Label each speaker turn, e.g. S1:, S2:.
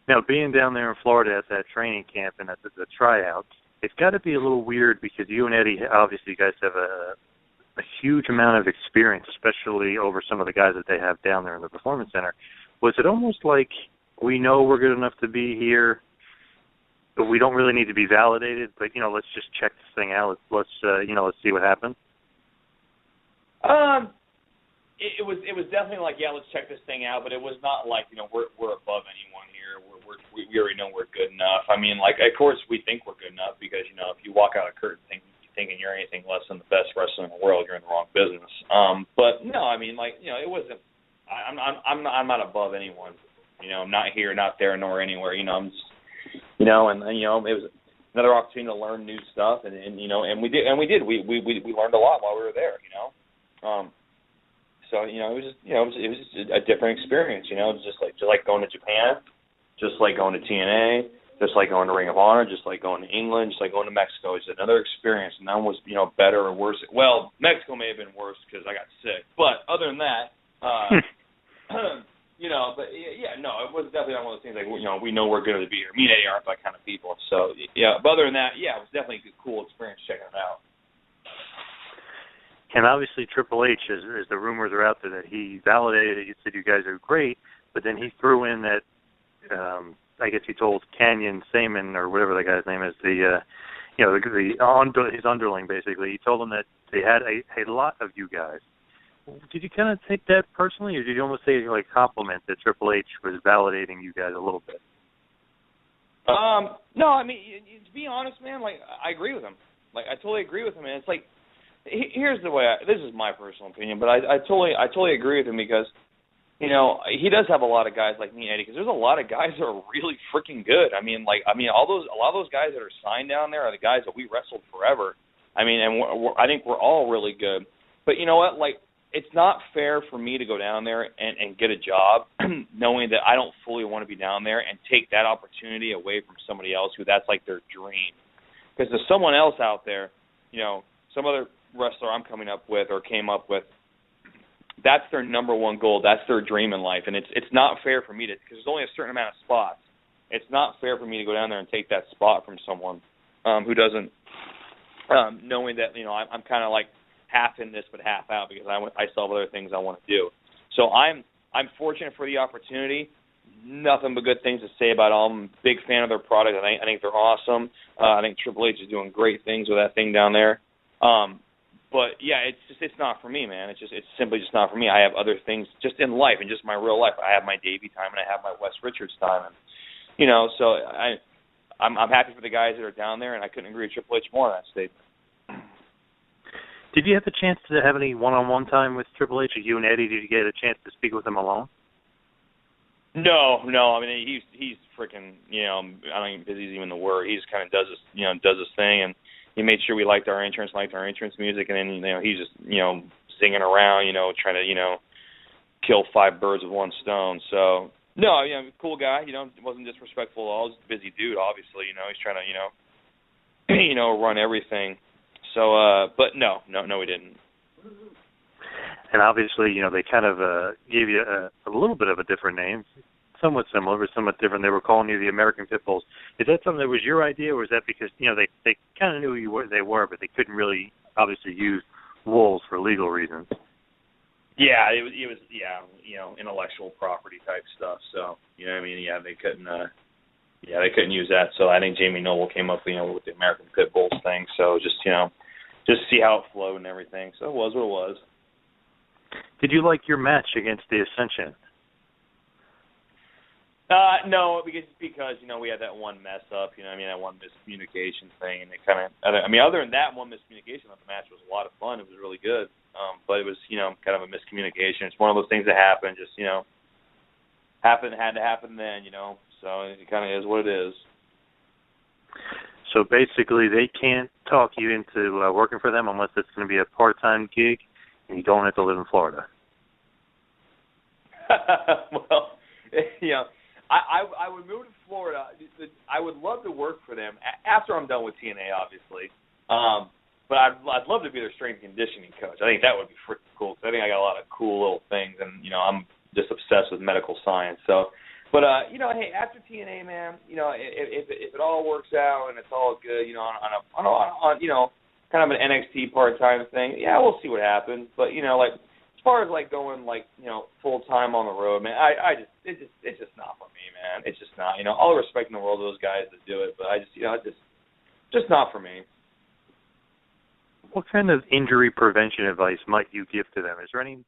S1: Now, being down there in Florida at that training camp and at the tryouts, it's got to be a little weird because you and Eddie, obviously, you guys have a huge amount of experience, especially over some of the guys that they have down there in the Performance Center. Was it almost like we know we're good enough to be here, but we don't really need to be validated, but, let's just check this thing out. Let's see what happens?
S2: It was definitely like, yeah, let's check this thing out, but it was not like, we're above anyone here. We already know we're good enough. I mean, like, of course we think we're good enough because, if you walk out of curtain thinking you're anything less than the best wrestler in the world, you're in the wrong business. But no, I mean, like, it wasn't. I'm not above anyone. I'm not here, not there, nor anywhere. I'm just, it was another opportunity to learn new stuff, and we did. We learned a lot while we were there. So it was just it was just a different experience. It was just like going to Japan, just like going to TNA, just like going to Ring of Honor, just like going to England, just like going to Mexico. It's another experience. None was better or worse. Well, Mexico may have been worse because I got sick, but other than that, But no, it was definitely not one of those things like we know we're good to be here. Me and Eddie aren't that kind of people. So yeah, but other than that, yeah, it was definitely a cool experience checking it out.
S1: And obviously Triple H, as the rumors are out there, that he validated it. He said you guys are great, but then he threw in that, I guess he told Canyon Saman or whatever the guy's name is, his underling basically. He told him that they had a lot of you guys. Did you kind of take that personally, or did you almost say compliment that Triple H was validating you guys a little bit?
S2: No, I mean, to be honest, man, I agree with him. I totally agree with him, and it's here's the way. This is my personal opinion, but I totally agree with him because, he does have a lot of guys like me and Eddie. Because there's a lot of guys that are really freaking good. A lot of those guys that are signed down there are the guys that we wrestled forever. I mean, and I think we're all really good. But you know what? It's not fair for me to go down there and get a job knowing that I don't fully want to be down there and take that opportunity away from somebody else who that's their dream. Because there's someone else out there, some other wrestler I'm coming up with or came up with, that's their number one goal. That's their dream in life. And it's not fair for me to, because there's only a certain amount of spots. It's not fair for me to go down there and take that spot from someone who doesn't, knowing that, I'm kind of half in this but half out because I still have other things I want to do. So I'm fortunate for the opportunity. Nothing but good things to say about them. Big fan of their product. I think they're awesome. I think Triple H is doing great things with that thing down there. But yeah, it's not for me, man. It's simply just not for me. I have other things just in life and just my real life. I have my Davey time and I have my Wes Richards time, and so I'm happy for the guys that are down there, and I couldn't agree with Triple H more on that statement.
S1: Did you have a chance to have any one-on-one time with Triple H? Or you and Eddie, did you get a chance to speak with him alone?
S2: No. I mean, he's freaking, I don't even think he's even the word. He just kind of does his thing, and he made sure we liked our entrance music, and then he's just singing around, trying to kill 5 birds with one stone. So no, cool guy. Wasn't disrespectful at all. He's a busy dude, obviously. He's trying to run everything. So, but no, we didn't.
S1: And obviously, they kind of gave you a little bit of a different name, somewhat similar, but somewhat different. They were calling you the American Pitbulls. Is that something that was your idea, or was that because they kind of knew they were, but they couldn't really obviously use wolves for legal reasons?
S2: Yeah, it was intellectual property type stuff. So they couldn't use that. So I think Jamie Noble came up with the American Pitbulls thing. So just see how it flowed and everything. So it was what it was.
S1: Did you like your match against the Ascension?
S2: No, because we had that one mess up, that one miscommunication thing, and it kind of, other than that one miscommunication, the match was a lot of fun. It was really good, but it was, kind of a miscommunication. It's one of those things that happen, just, had to happen then, so it kind of is what it is.
S1: So basically, they can't talk you into working for them unless it's going to be a part-time gig, and you don't have to live in Florida.
S2: Well, I would move to Florida. I would love to work for them after I'm done with TNA, obviously. But I'd love to be their strength and conditioning coach. I think that would be freaking cool. Cause I think I got a lot of cool little things, and I'm just obsessed with medical science. So But hey, after TNA, man, if it all works out and it's all good, on kind of an NXT part-time thing, yeah, we'll see what happens. But as far as going full time on the road, man, it's just not for me, man. It's just not. All the respect in the world to those guys that do it, but I just it's just not for me.
S1: What kind of injury prevention advice might you give to them? Is there any